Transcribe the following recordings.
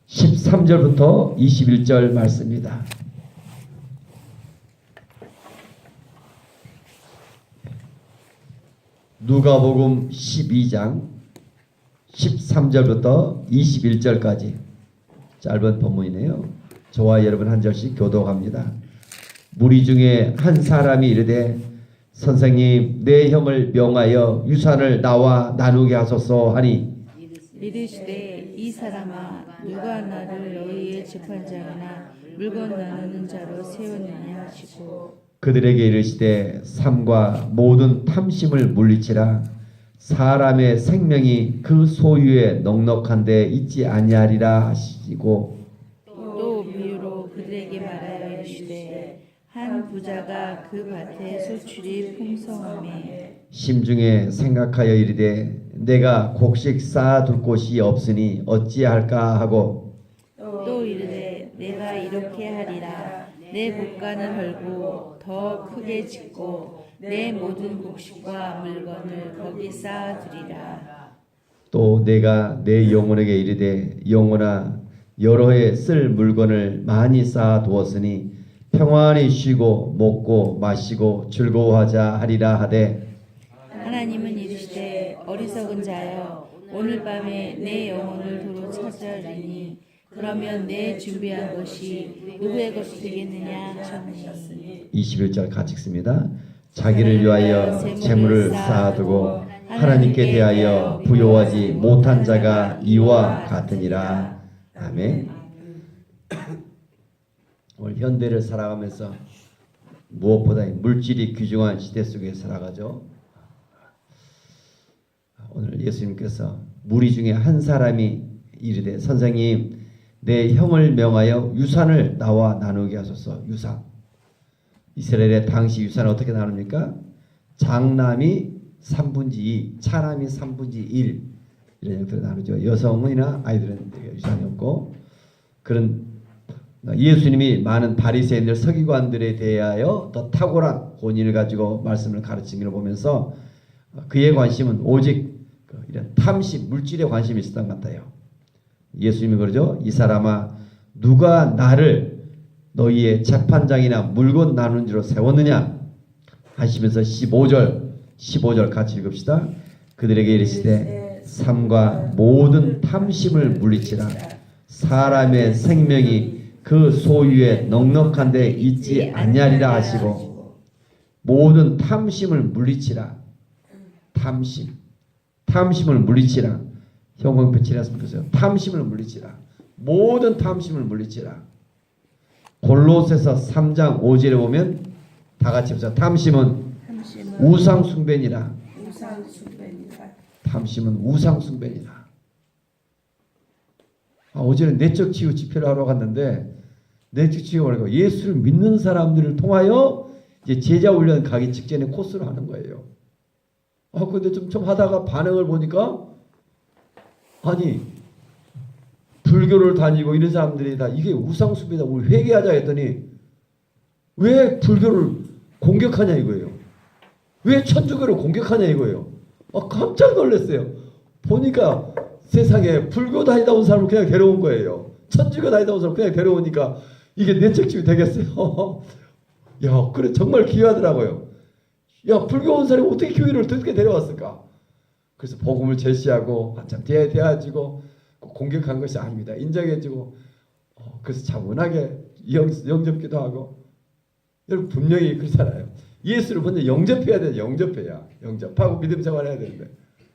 13절부터 21절 말씀입니다. 누가복음 12장 13절부터 21절까지 짧은 본문이네요. 저와 여러분 한 절씩 교독합니다. 무리 중에 한 사람이 이르되 선생님 내 형을 명하여 유산을 나와 나누게 하소서 하니 이르시되 이 사람아 누가 나를 너희의 재판장이나 물건 나누는 자로 세웠느냐 하시고 그들에게 이르시되 삶과 모든 탐심을 물리치라. 사람의 생명이 그 소유에 넉넉한데 있지 아니하리라 하시고 또 비유로 그들에게 말하여 이르시되 한 부자가 그 밭에 소출이 풍성하매 심중에 생각하여 이르되 내가 곡식 쌓아둘 곳이 없으니 어찌할까 하고 또 이르되 내가 이렇게 하리라 내 곡간을 헐고 더 크게 짓고 내 모든 곡식과 물건을 거기 쌓아두리라. 또 내가 내 영혼에게 이르되 영혼아 여러 해 쓸 물건을 많이 쌓아두었으니 평안히 쉬고 먹고 마시고 즐거워하자 하리라 하되 하나님은 이르시되 어리석은 자여 오늘 밤에 내 영혼을 도로 찾으리니 그러면 내 준비한 것이 누구의 것이 되겠느냐 하셨으니 21절 같이 읽습니다. 자기를 위하여 재물을 쌓아두고 하나님께 대하여 부요하지 못한 자가 이와 같으니라. 아멘. 오늘 현대를 살아가면서 무엇보다 물질이 귀중한 시대 속에 살아가죠. 오늘 예수님께서 무리 중에 한 사람이 이르되 선생님 내 형을 명하여 유산을 나와 나누게 하소서. 유산. 이스라엘의 당시 유산을 어떻게 나눕니까? 장남이 3분의 2, 차남이 3분의 1 이런 형태로 나누죠. 여성이나 아이들은 유산이 없고 그런 예수님이 많은 바리새인들 서기관들에 대하여 더 탁월한 권위를 가지고 말씀을 가르치는 걸 보면서 그의 관심은 오직 이런 탐심, 물질에 관심이 있었던 것 같아요. 예수님이 그러죠. 이 사람아 누가 나를 너희의 재판장이나 물건 나누는 자로 세웠느냐 하시면서 15절 같이 읽읍시다. 그들에게 이르시되 삶과 모든 탐심을 물리치라. 사람의 생명이 그 소유에 넉넉한 데 있지 아니하리라 하시고 모든 탐심을 물리치라. 탐심을 물리치라. 형광펜 칠했으면 좋겠어요. 탐심을 물리치라. 모든 탐심을 물리치라. 골로새서 3장 5절에 보면 다 같이 보세요. 탐심은 우상숭배니라. 탐심은 우상숭배니라. 어제는 내적 치유 집회를 하러 갔는데 내적 치유가 아니고 예수를 믿는 사람들을 통하여 이제 제자 훈련 가기 직전에 코스를 하는 거예요. 근데 좀 하다가 반응을 보니까 아니 불교를 다니고 이런 사람들이 다 이게 우상숭배다 우리 회개하자 했더니 왜 불교를 공격하냐 이거예요. 왜 천주교를 공격하냐 이거예요. 깜짝 놀랐어요. 보니까 세상에 불교 다니다 온 사람을 그냥 데려온 거예요. 천주교 다니다 온 사람을 그냥 데려오니까 이게 내적 치유 되겠어요. 야 그래 정말 귀하더라고요. 야 불교 온 사람이 어떻게 교회를 어떻게 데려왔을까. 그래서 복음을 제시하고 한참 대해지고 공격한 것이 아닙니다. 인정해주고 그래서 차분하게 영접기도 하고 여러분 분명히 그렇잖아요. 예수를 먼저 영접해야 돼요. 영접하고 믿음 생활해야 되는데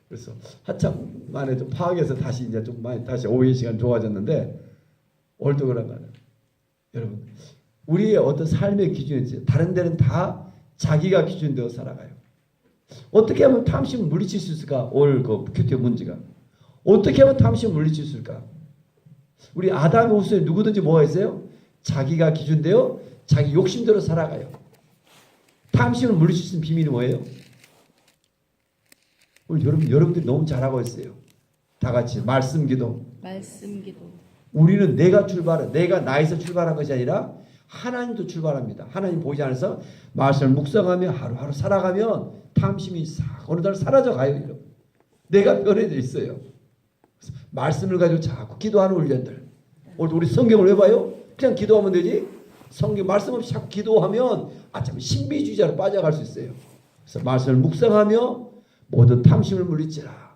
그래서 한참 만에 좀 파악해서 다시 이제 좀 많이 다시 오후의 시간 좋아졌는데 오늘도 그런 거는 여러분 우리의 어떤 삶의 기준이지 다른 데는 다 자기가 기준되어 살아가요. 어떻게 하면 탐심을 물리칠 수 있을까? 오늘 그 큐티의 문제가 어떻게 하면 탐심을 물리칠 수 있을까? 우리 아담의 후손에 누구든지 뭐가 있어요? 자기가 기준되어 자기 욕심대로 살아가요. 탐심을 물리칠 수 있는 비밀이 뭐예요? 오늘 여러분들이 너무 잘하고 있어요. 다 같이 말씀 기도. 우리는 내가 나에서 출발한 것이 아니라 하나님도 출발합니다. 하나님 보이지 않아서 말씀을 묵상하며 하루하루 살아가면 탐심이 어느 날 사라져 가요. 여러분. 내가 변해져 있어요. 말씀을 가지고 자꾸 기도하는 훈련들. 오늘 우리 성경을 왜 봐요? 그냥 기도하면 되지. 성경 말씀 없이 자꾸 기도하면 참 신비주의자로 빠져갈 수 있어요. 그래서 말씀을 묵상하며 모든 탐심을 물리치라.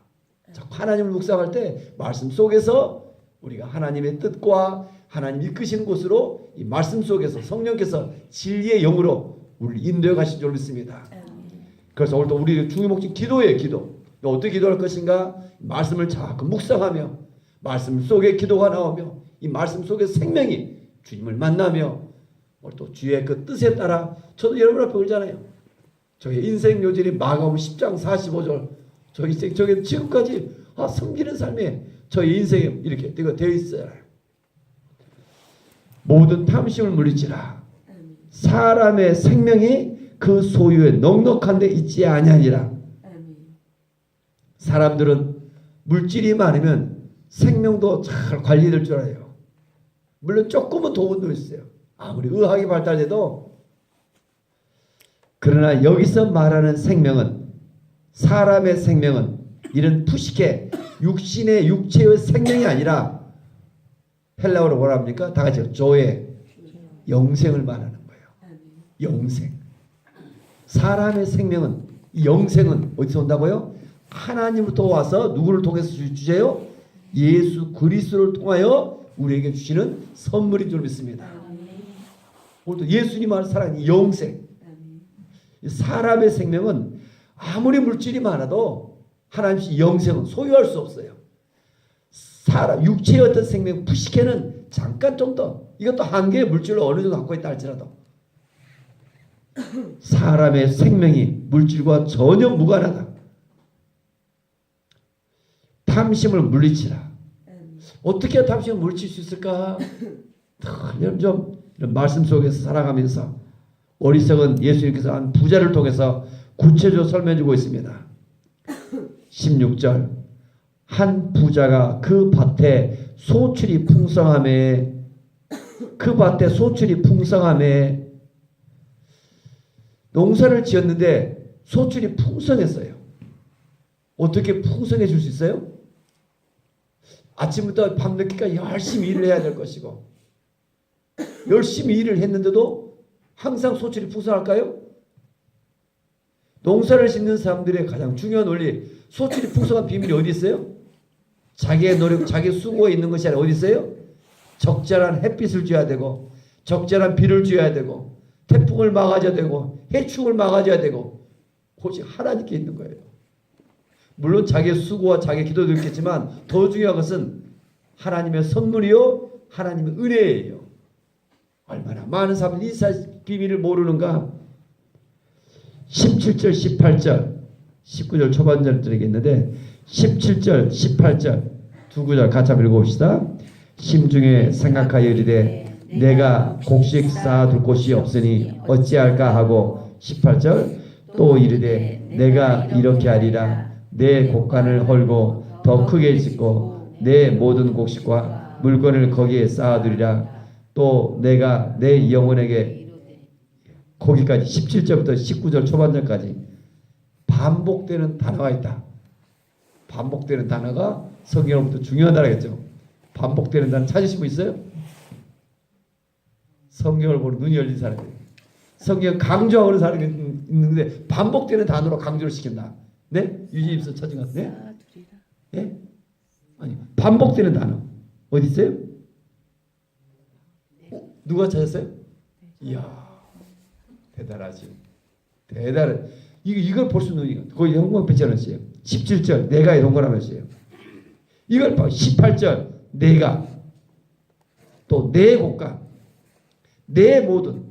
자꾸 하나님을 묵상할 때 말씀 속에서 우리가 하나님의 뜻과 하나님 이끄시는 곳으로 이 말씀 속에서 성령께서 진리의 영으로 우리를 인도해 가신 줄 믿습니다. 그래서 오늘도 우리 중요 목적 기도예요. 기도. 어떻게 기도할 것인가? 말씀을 자꾸 묵상하며 말씀 속에 기도가 나오며 이 말씀 속에 생명이 주님을 만나며 오늘 또 주의 그 뜻에 따라 저도 여러분 앞에 그러잖아요. 저의 인생 요절이 마가복음 10장 45절 저 인생 저게 지금까지 섬기는 삶에 저의 인생에 이렇게 되어 있어요. 모든 탐심을 물리치라. 사람의 생명이 그 소유에 넉넉한 데 있지 아니하니라. 사람들은 물질이 많으면 생명도 잘 관리될 줄 알아요. 물론 조금은 도움도 있어요. 아무리 의학이 발달돼도. 그러나 여기서 말하는 생명은 사람의 생명은 이런 푸시케 육신의 육체의 생명이 아니라 헬라어로 뭐라 합니까? 다 같이 조의 영생을 말하는 거예요. 영생. 사람의 생명은 이 영생은 어디서 온다고요? 하나님으로부터 와서 누구를 통해서 주세요? 예수 그리스도를 통하여 우리에게 주시는 선물인 줄 믿습니다. 오늘도 예수님을 사랑하는 영생. 사람의 생명은 아무리 물질이 많아도 하나님의 영생은 소유할 수 없어요. 사람 육체의 어떤 생명 푸시케는 잠깐 좀 더 이것도 한계의 물질로 어느 정도 갖고 있다 할지라도 사람의 생명이 물질과 전혀 무관하다. 탐심을 물리치라. 어떻게 탐심을 물리칠 수 있을까? 좀 이런 말씀 속에서 살아가면서 어리석은 예수님께서 한 부자를 통해서 구체적으로 설명해 주고 있습니다. 16절 한 부자가 그 밭에 소출이 풍성함에 농사를 지었는데 소출이 풍성했어요. 어떻게 풍성해질 수 있어요? 아침부터 밤늦게까지 열심히 일을 해야 될 것이고 열심히 일을 했는데도 항상 소출이 풍성할까요? 농사를 짓는 사람들의 가장 중요한 원리 소출이 풍성한 비밀이 어디 있어요? 자기의 노력, 자기의 수고가 있는 것이 아니라 어디 있어요? 적절한 햇빛을 줘야 되고 적절한 비를 줘야 되고 태풍을 막아줘야 되고 해충을 막아줘야 되고 오직 하나님께 있는 거예요. 물론 자기의 수고와 자기의 기도도 있겠지만 더 중요한 것은 하나님의 선물이요 하나님의 은혜예요. 얼마나 많은 사람들이 이 비밀을 모르는가. 17절 18절 19절 초반절 드리겠는데 17절 18절 두 구절 같이 한번 읽어봅시다. 심중에 생각하여 이르되 내가 곡식 쌓아둘 곳이 없으니 어찌할까 하고 18절 또 이르되 내가 이렇게 하리라 내 곡간을 헐고 더 크게 짓고 내 모든 곡식과 물건을 거기에 쌓아두리라. 또 내가 내 영혼에게 거기까지 17절부터 19절 초반절까지 반복되는 단어가 있다. 반복되는 단어가 성경으로부터 중요하다겠죠. 반복되는 단어 찾으신 분 있어요? 성경을 보는 눈이 열린 사람이에요. 성경 강조하는 사람이 있는데 반복되는 단어로 강조를 시킨다. 네? 유지입서 찾은 것 같네? 네? 아니 반복되는 단어 어디 있어요? 누가 찾았어요? 이야 대단하지. 대단해. 이걸 볼 수 있는 거기 형광 배치하셨어요. 17절 내가 동그라미였어요. 이걸 봐. 18절 내가 또 내 곡간 내 모든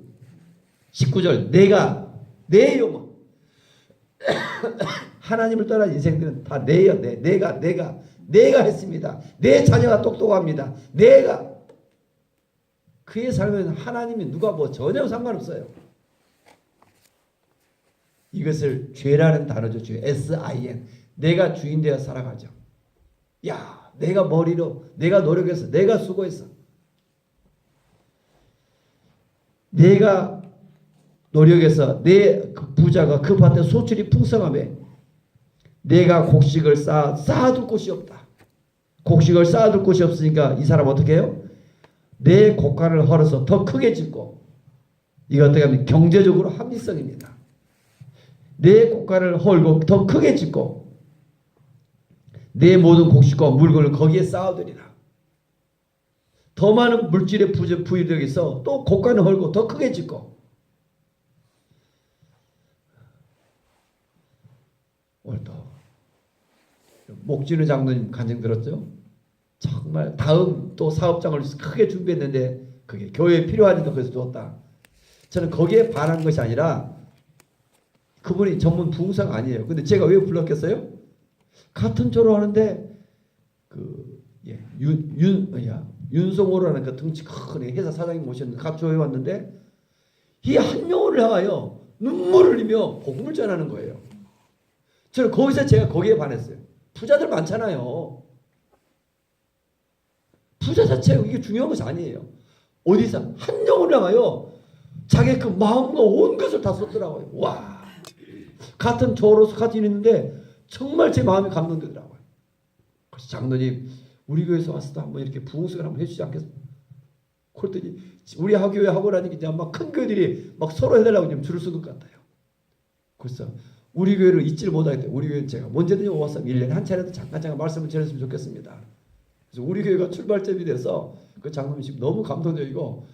19절 내가 내 영혼 하나님을 떠난 인생들은 다 내요. 내가 했습니다. 내 자녀가 똑똑합니다. 내가 그의 삶은 하나님이 누가 뭐 전혀 상관없어요. 이것을 죄라는 단어죠. 죄. S-I-N. 내가 주인 되어 살아가죠. 야, 내가 머리로, 내가 노력해서, 내가 수고했어. 내가 노력해서 내 그 부자가 그 밭에 소출이 풍성하며 내가 곡식을 쌓아둘 곳이 없다. 곡식을 쌓아둘 곳이 없으니까 이 사람 어떻게 해요? 내 곡간을 헐어서 더 크게 짓고, 이거 어떻게 하면 경제적으로 합리성입니다. 내 곡간을 헐고 더 크게 짓고 내 모든 곡식과 물건을 거기에 쌓아두리라. 더 많은 물질의 부유력이 있어 또 곡간을 헐고 더 크게 짓고. 오늘 또 목진우 장로님 간증 들었죠? 정말 다음 또 사업장을 크게 준비했는데 그게 교회에 필요하니까 그래서 줬다. 저는 거기에 반한 것이 아니라 그분이 전문 부흥사가 아니에요. 근데 제가 왜 불렀겠어요? 같은 졸업하는데 윤성호라는 그 덩치 큰 회사 사장님 모셨는데 갑조에 왔는데 이 한 영혼을 향하여 눈물을 흘리며 복음을 전하는 거예요. 저는 거기서 제가 거기에 반했어요. 부자들 많잖아요. 부자 자체가 이게 중요한 것이 아니에요. 어디서 한 영혼을 향하여 자기 그 마음과 온 것을 다 썼더라고요. 와, 같은 저로서 같이 있는데 정말 제 마음이 감동되더라고요. 그래서 장로님 우리 교회에서 왔을 때 한번 이렇게 부흥식을 한번 해주지 않겠습니까? 그랬더니 우리 학교에 하고 나니까 이제 막 큰 교회들이 막 서로 해달라고 좀 줄을 서는 것 같아요. 그래서 우리 교회를 잊지를 못하겠대요. 우리 교회는 제가 언제든지 와서 1년에 한 차례도 잠깐 말씀을 전했으면 좋겠습니다. 그래서 우리 교회가 출발점이 돼서 그 장로님 지금 너무 감동적이고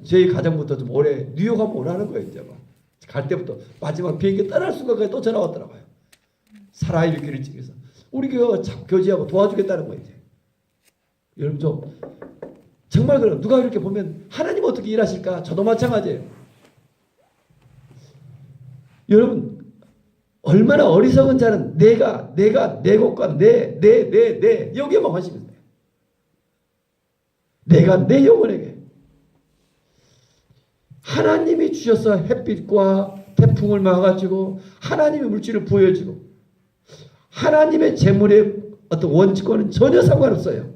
저희 가정부터 좀 올해 뉴욕 한번 오라는 거예요. 이제 막 갈 때부터 마지막 비행기 떠날 순간까지 또 전화 왔더라고요. 살아있기를 찍어서 우리 교회가 교제하고 도와주겠다는 거예요. 이제. 여러분 좀 정말 그럼 누가 이렇게 보면 하나님 어떻게 일하실까? 저도 마찬가지예요. 여러분 얼마나 어리석은 자는 내가 내 것과 내 여기에만 관심이 있어요. 내가 내 영혼에게 하나님이 주셔서 햇빛과 태풍을 막아주고 하나님의 물질을 부여주고 하나님의 재물의 어떤 원칙과는 전혀 상관없어요.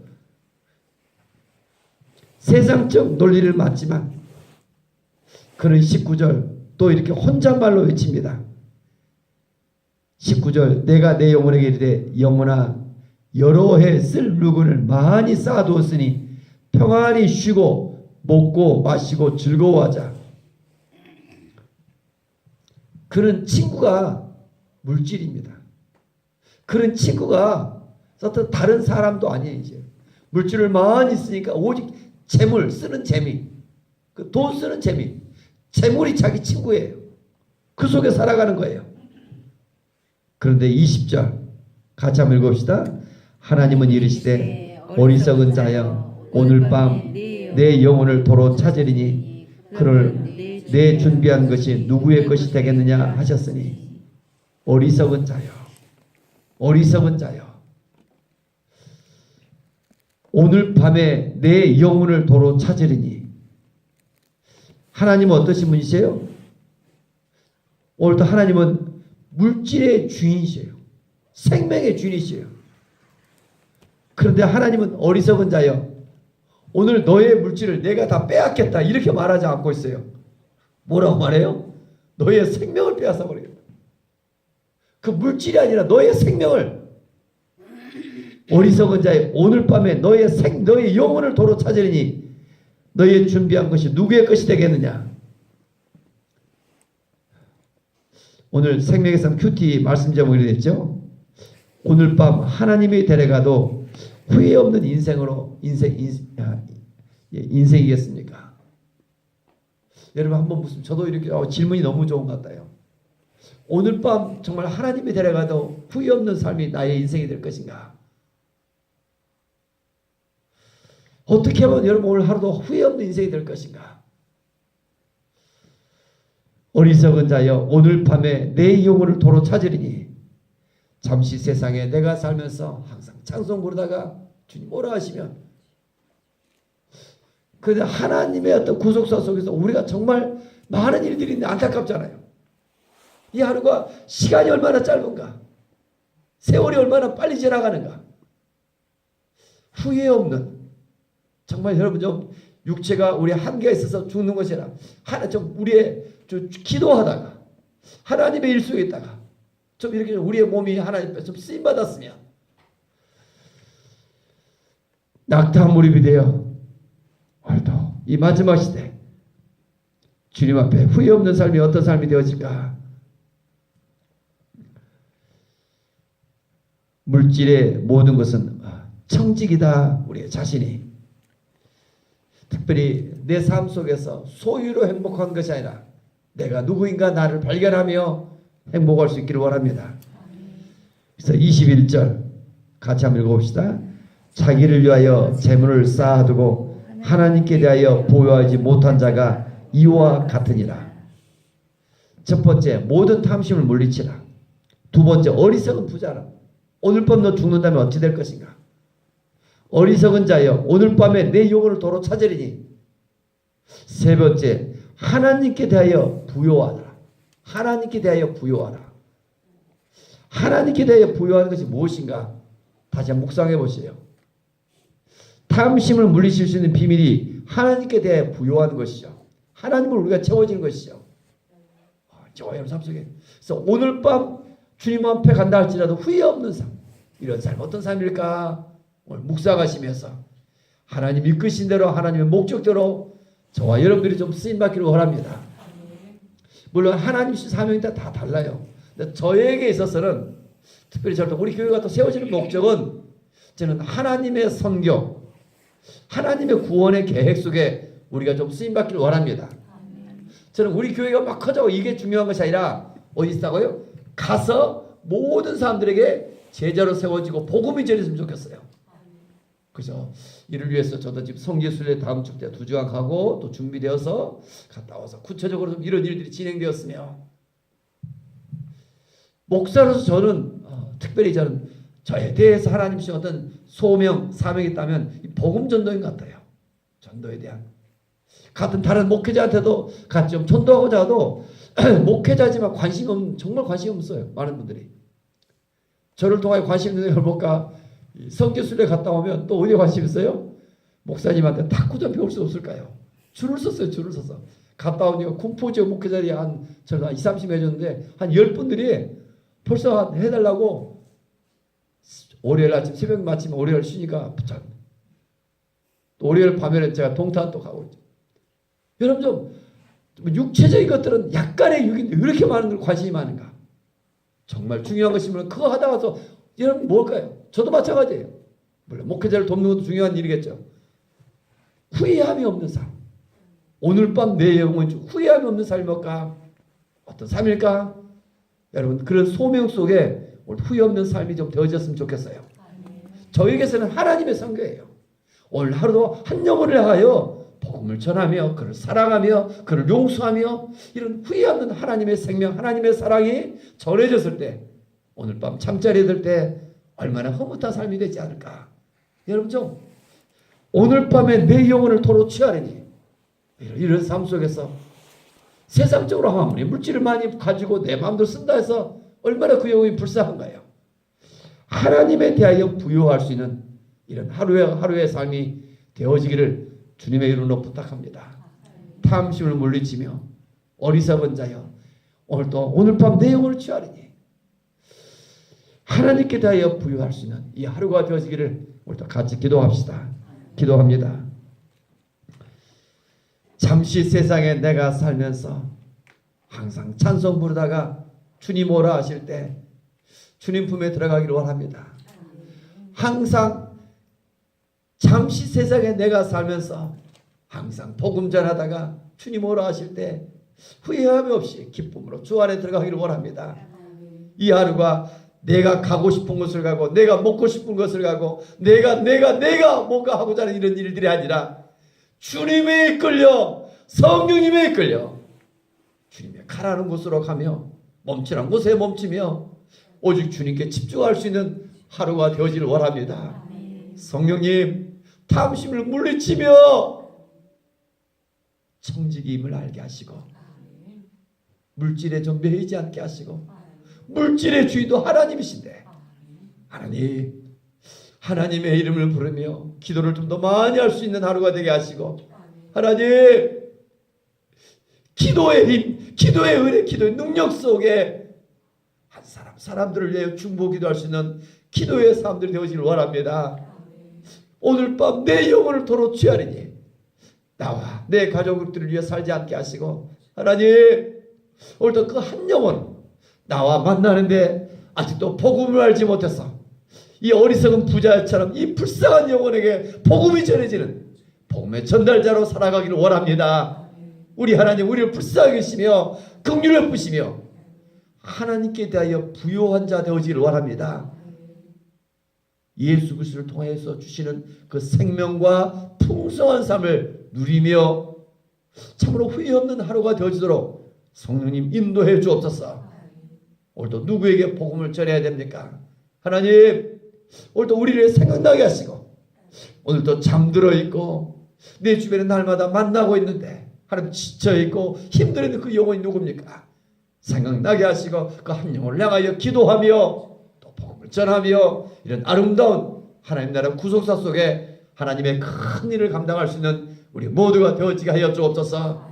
세상적 논리를 맞지만 그는 19절 또 이렇게 혼잣말로 외칩니다. 19절 내가 내 영혼에게 이르되 영혼아 여러 해 쓸 물건을 많이 쌓아두었으니 평안히 쉬고 먹고 마시고 즐거워하자. 그런 친구가 물질입니다. 그런 친구가 다른 사람도 아니에요. 이제 물질을 많이 쓰니까 오직 재물 쓰는 재미, 그 돈 쓰는 재미, 재물이 자기 친구예요. 그 속에 살아가는 거예요. 그런데 20절 같이 한번 읽읍시다. 하나님은 이르시되 어리석은 자여 오늘 밤 내 영혼을 도로 찾으리니 그를 내 준비한 것이 누구의 것이 되겠느냐 하셨으니 어리석은 자여 어리석은 자여 오늘 밤에 내 영혼을 도로 찾으리니 하나님은 어떠신 분이세요? 오늘도 하나님은 물질의 주인이세요. 생명의 주인이세요. 그런데 하나님은 어리석은 자여 오늘 너의 물질을 내가 다 빼앗겠다 이렇게 말하지 않고 있어요. 뭐라고 말해요? 너의 생명을 빼앗아 버리겠다. 그 물질이 아니라 너의 생명을 어리석은 자의 오늘 밤에 너의 영혼을 도로 찾으리니 너의 준비한 것이 누구의 것이 되겠느냐. 오늘 생명의 삶 큐티 말씀 제목이 됐죠. 오늘 밤 하나님이 데려가도 후회 없는 인생이겠습니까? 여러분 한번 무슨 저도 이렇게 질문이 너무 좋은 것 같아요. 오늘 밤 정말 하나님이 데려가도 후회 없는 삶이 나의 인생이 될 것인가? 어떻게 하면 여러분 오늘 하루도 후회 없는 인생이 될 것인가? 어리석은 자여 오늘 밤에 내 영혼을 도로 찾으리니 잠시 세상에 내가 살면서 항상 찬송 부르다가 주님 오라 하시면 그런데 하나님의 어떤 구속사 속에서 우리가 정말 많은 일들이 있는데 안타깝잖아요. 이 하루가 시간이 얼마나 짧은가, 세월이 얼마나 빨리 지나가는가. 후회 없는 정말 여러분 좀 육체가 우리 한계가 있어서 죽는 것이 아니라 하나 좀 우리의 좀 기도하다가 하나님의 일 속에 있다가 좀 이렇게 우리의 몸이 하나님 좀 쓰임 받았으면 낙타무립이 되어 이 마지막 시대 주님 앞에 후회 없는 삶이 어떤 삶이 되어질까? 물질의 모든 것은 청직이다. 우리의 자신이 특별히 내 삶 속에서 소유로 행복한 것이 아니라 내가 누구인가 나를 발견하며 행복할 수 있기를 원합니다. 그래서 21절 같이 한번 읽어봅시다. 자기를 위하여 재물을 쌓아두고 하나님께 대하여 보유하지 못한 자가 이와 같으니라. 첫 번째, 모든 탐심을 물리치라. 두 번째, 어리석은 부자라. 오늘 밤 너 죽는다면 어찌 될 것인가? 어리석은 자여, 오늘 밤에 내 영혼을 도로 찾으리니. 세 번째, 하나님께 대하여 부요하라. 하나님께 대하여 부요하라. 하나님께 대하여 부요하는 것이 무엇인가? 다시 한번 묵상해 보세요. 탐심을 물리칠 수 있는 비밀이 하나님께 대하여 부요하는 것이죠. 하나님을 우리가 채워지는 것이죠. 여러분 삶 속에. 그래서 오늘 밤 주님 앞에 간다 할지라도 후회 없는 삶. 이런 삶 어떤 삶일까? 오늘 묵상하시면서 하나님 이끄신 대로 하나님의 목적대로 저와 여러분들이 좀 쓰임받기를 원합니다. 물론 하나님 사명이 다 달라요. 근데 저에게 있어서는 특별히 저도 우리 교회가 또 세워지는 목적은 저는 하나님의 선교, 하나님의 구원의 계획 속에 우리가 좀 쓰임받기를 원합니다. 저는 우리 교회가 막 커져고 이게 중요한 것이 아니라 어디 있다고요? 가서 모든 사람들에게 제자로 세워지고 복음이 전해졌으면 좋겠어요. 그죠? 이를 위해서 저도 지금 성지순례 다음 주 때 2주간 가고 또 준비되어서 갔다 와서 구체적으로 좀 이런 일들이 진행되었으며 목사로서 저는 특별히 저는 저에 대해서 하나님 주신 어떤 소명, 사명이 있다면 이 복음 전도인 것 같아요. 전도에 대한 같은 다른 목회자한테도 같이 좀 전도하고자 해도 목회자지만 정말 관심이 없어요. 많은 분들이 저를 통하여 관심 있는 걸 볼까? 성교순례 갔다 오면 또 어디에 관심 있어요? 목사님한테 탁구 좀 배울 수 없을까요? 줄을 섰어요. 줄을 서서 갔다 오니까 군포지역 목회자들이 저는 20, 30 해줬는데 한 10분들이 벌써 해달라고 월요일 아침 새벽 마치면 월요일 쉬니까 또 월요일 밤에는 제가 동탄 또 가고 있죠. 여러분 좀 육체적인 것들은 약간의 육인데 왜 이렇게 많은 관심이 많은가? 정말 중요한 것이면 그거 하다 가서 여러분 뭘까요? 저도 마찬가지예요. 물론 목회자를 돕는 것도 중요한 일이겠죠. 후회함이 없는 삶. 오늘 밤 내 영혼 중 후회함이 없는 삶이 뭘까? 어떤 삶일까? 여러분 그런 소명 속에 후회 없는 삶이 좀 되어졌으면 좋겠어요. 저에게서는 하나님의 선교예요. 오늘 하루도 한 영혼을 향하여 복음을 전하며 그를 사랑하며 그를 용서하며 이런 후회 없는 하나님의 생명, 하나님의 사랑이 전해졌을 때 오늘 밤 잠자리에 들 때 얼마나 흐뭇한 삶이 되지 않을까. 여러분 좀 오늘 밤에 내 영혼을 도로 취하리니 이런 삶 속에서 세상적으로 아무리 물질을 많이 가지고 내 마음대로 쓴다 해서 얼마나 그 영혼이 불쌍한가요. 하나님에 대하여 부여할 수 있는 이런 하루의 삶이 되어지기를 주님의 이름으로 부탁합니다. 탐심을 물리치며 어리석은 자여 오늘 밤 내 영혼을 취하리니 하나님께 대하여 부여할 수 있는 이 하루가 되어지기를 오늘도 같이 기도합시다. 기도합니다. 잠시 세상에 내가 살면서 항상 찬송 부르다가 주님 오라 하실 때 주님 품에 들어가기를 원합니다. 항상 잠시 세상에 내가 살면서 항상 복음 전하다가 주님 오라 하실 때 후회함이 없이 기쁨으로 주 안에 들어가기를 원합니다. 이 하루가 내가 가고 싶은 곳을 가고 내가 먹고 싶은 것을 가고 내가 뭔가 하고자 하는 이런 일들이 아니라 주님에 이끌려 성령님에 이끌려 주님의 가라는 곳으로 가며 멈추라는 곳에 멈추며 오직 주님께 집중할 수 있는 하루가 되어지를 원합니다. 성령님 탐심을 물리치며 청지기임을 알게 하시고 물질에 좀 매이지 않게 하시고 물질의 주인도 하나님이신데 하나님의 이름을 부르며 기도를 좀 더 많이 할 수 있는 하루가 되게 하시고 하나님 기도의 힘, 기도의 은혜, 기도의 능력 속에 한 사람들을 위해 중보기도할 수 있는 기도의 사람들이 되어지길 원합니다. 오늘 밤 내 영혼을 도로 취하리니 나와 내 가족들을 위해 살지 않게 하시고, 하나님 오늘도 그 한 영혼 나와 만나는데 아직도 복음을 알지 못했어. 이 어리석은 부자처럼 이 불쌍한 영혼에게 복음이 전해지는 복음의 전달자로 살아가기를 원합니다. 우리 하나님, 우리를 불쌍히 여기시며 긍휼을 베푸시며 하나님께 대하여 부요한 자 되어지기를 원합니다. 예수 그리스도를 통해서 주시는 그 생명과 풍성한 삶을 누리며 참으로 후회 없는 하루가 되어지도록 성령님 인도해 주옵소서. 오늘도 누구에게 복음을 전해야 됩니까? 하나님, 오늘도 우리를 생각나게 하시고, 오늘도 잠들어 있고 내 주변에 날마다 만나고 있는데 하나님 지쳐 있고 힘들어 있는 그 영혼이 누굽니까? 생각나게 하시고 그 한 영혼을 향하여 기도하며 또 복음을 전하며 이런 아름다운 하나님 나라 구속사 속에 하나님의 큰 일을 감당할 수 있는 우리 모두가 되어지게 하여 주옵소서.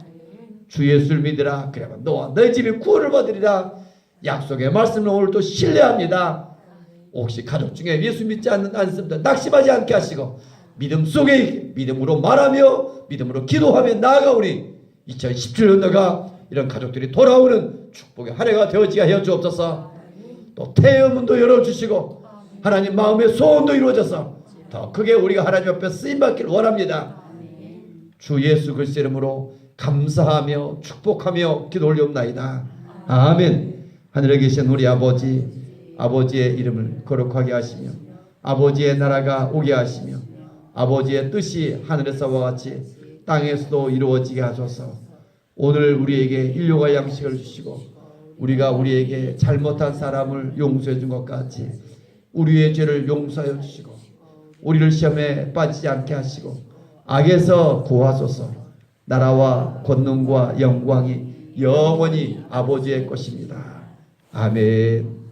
주 예수를 믿으라. 그러면 너와 너의 집이 구원을 받으리라. 약속의 말씀을 오늘도 신뢰합니다. 혹시 가족 중에 예수 믿지 않는 안습들 낙심하지 않게 하시고 믿음 속에 믿음으로 말하며 믿음으로 기도하며 나아가오니 2017년도가 이런 가족들이 돌아오는 축복의 한 해가 되어지게 하여 주옵소서. 또 태음문도 열어주시고 하나님 마음의 소원도 이루어져서 더 크게 우리가 하나님 앞에 쓰임받기를 원합니다. 주 예수 그리스도 이름으로 감사하며 축복하며 기도 올리옵나이다. 아멘. 하늘에 계신 우리 아버지의 이름을 거룩하게 하시며 아버지의 나라가 오게 하시며 아버지의 뜻이 하늘에서와 같이 땅에서도 이루어지게 하소서. 오늘 우리에게 일용할 양식을 주시고 우리가 우리에게 잘못한 사람을 용서해 준 것 같이 우리의 죄를 용서하여 주시고 우리를 시험에 빠지지 않게 하시고 악에서 구하소서. 나라와 권능과 영광이 영원히 아버지의 것입니다. 아멘.